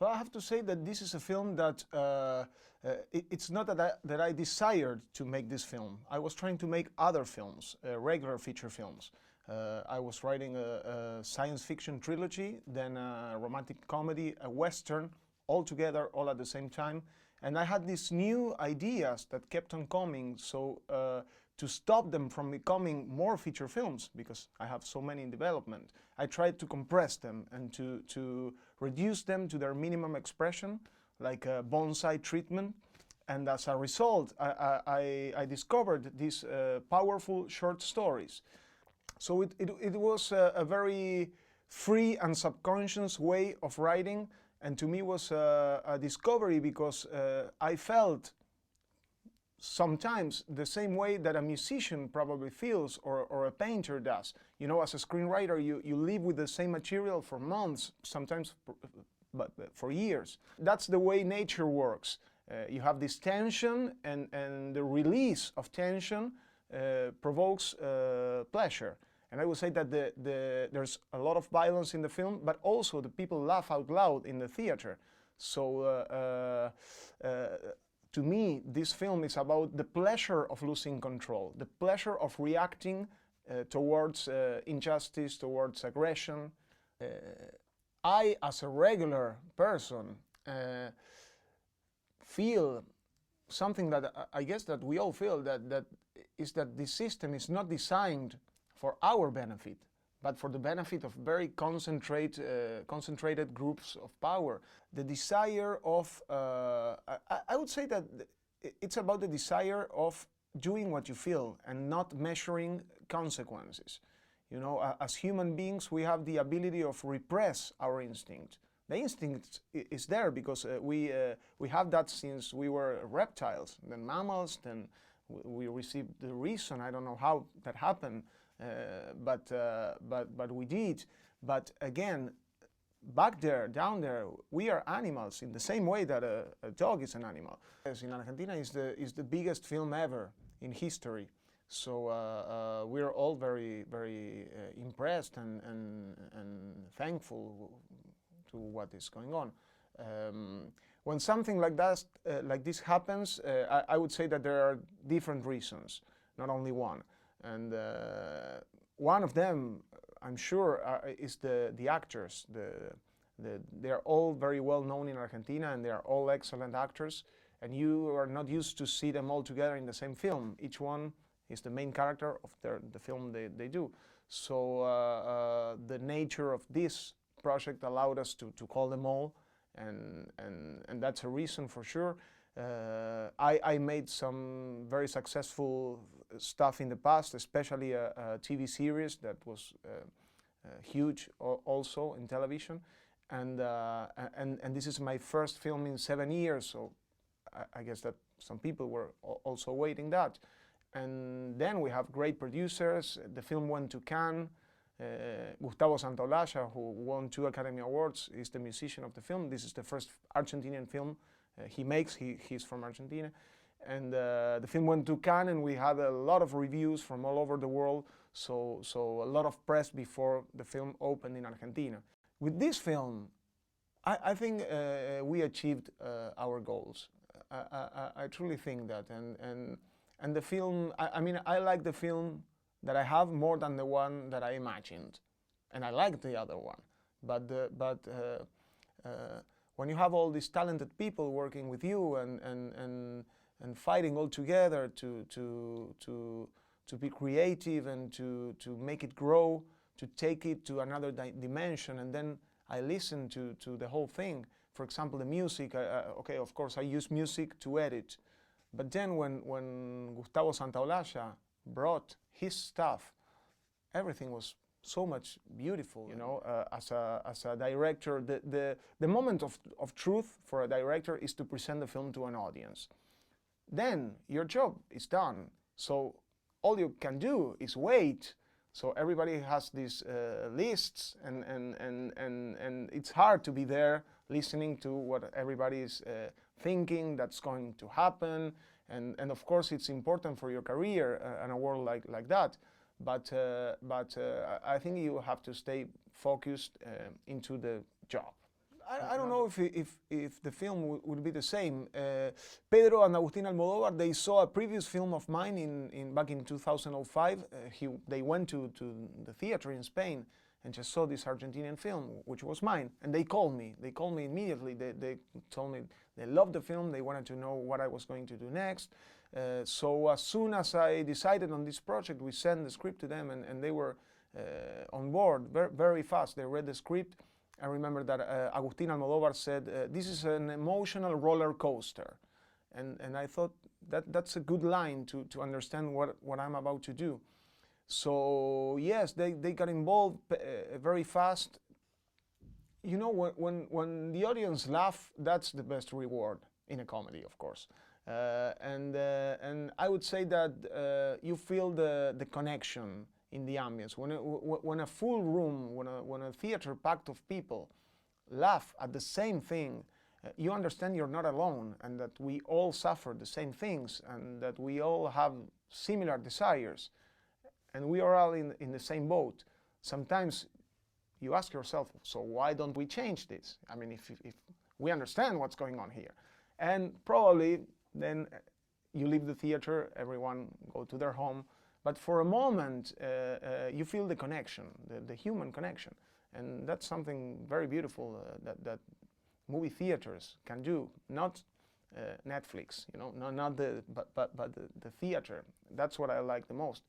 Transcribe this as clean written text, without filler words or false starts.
Well, I have to say that this is a film that it's not that I desired to make this film. I was trying to make other films, regular feature films. I was writing a science fiction trilogy, then a romantic comedy, a western, all together, all at the same time. And I had these new ideas that kept on coming, so to stop them from becoming more feature films, because I have so many in development, I tried to compress them and to reduce them to their minimum expression, like a bonsai treatment. And as a result, I discovered these powerful short stories. So it was a very free and subconscious way of writing, and to me was a discovery, because I felt sometimes the same way that a musician probably feels, or a painter does. You know, as a screenwriter, you live with the same material for months, sometimes for years. That's the way nature works. You have this tension, and the release of tension provokes pleasure. And I would say that there's a lot of violence in the film, but also the people laugh out loud in the theater. So to me, this film is about the pleasure of losing control, the pleasure of reacting towards injustice, towards aggression. I, as a regular person, feel something that I guess that we all feel, that this system is not designed for our benefit, but for the benefit of very concentrated groups of power. The desire of, I would say that it's about the desire of doing what you feel and not measuring consequences. You know, as human beings, we have the ability of repress our instinct. The instinct is there because we have that since we were reptiles, then mammals, then we received the reason. I don't know how that happened. But we did. But again, back there, down there, we are animals in the same way that a dog is an animal. In Argentina is the biggest film ever in history. So we're all very impressed and thankful to what is going on. When something like this happens, I would say that there are different reasons, not only one. And one of them, I'm sure, is the actors. They are all very well known in Argentina, and they are all excellent actors. And you are not used to see them all together in the same film. Each one is the main character of the film they do. So the nature of this project allowed us to call them all, and that's a reason for sure. I made some very successful stuff in the past, especially a TV series that was huge also in television, and this is my first film in 7 years, so I guess that some people were also waiting that. And then we have great producers. The film went to Cannes. Gustavo Santaolalla, who won 2 Academy Awards, is the musician of the film. This is the first Argentinian film he makes. He's from Argentina. And the film went to Cannes, and we had a lot of reviews from all over the world, so a lot of press before the film opened in Argentina. With this film, I think we achieved our goals. I truly think that, and the film, I mean, I like the film that I have more than the one that I imagined, and I like the other one. But when you have all these talented people working with you and fighting all together to be creative and to make it grow, to take it to another dimension, and then I listen to the whole thing. For example, the music. Okay, of course, I use music to edit, but then when Gustavo Santaolalla brought his stuff, everything was so much beautiful. You know, as a director, the moment of truth for a director is to present the film to an audience. Then your job is done. So all you can do is wait. So everybody has these lists, and it's hard to be there listening to what everybody is thinking that's going to happen. And of course, it's important for your career in a world like that. But I think you have to stay focused into the job. I don't know if the film would be the same. Pedro and Agustin Almodóvar, they saw a previous film of mine back in 2005. They went to the theater in Spain and just saw this Argentinian film, which was mine. And they called me. They called me immediately. They told me they loved the film. They wanted to know what I was going to do next. So as soon as I decided on this project, we sent the script to them, and they were on board very fast. They read the script. I remember that Agustin Almodóvar said, this is an emotional roller coaster. And I thought that's a good line to understand what I'm about to do. So yes, they got involved very fast. You know, when the audience laugh, that's the best reward in a comedy, of course. And I would say that you feel the connection in the ambience. When a full room, when a theater packed of people laugh at the same thing, you understand you're not alone, and that we all suffer the same things, and that we all have similar desires, and we are all in the same boat. Sometimes you ask yourself, so why don't we change this? I mean, if we understand what's going on here. And probably then you leave the theater, everyone go to their home, but for a moment you feel the connection, the human connection. And that's something very beautiful that movie theaters can do, not Netflix, you know, not but the theater. That's what I like the most.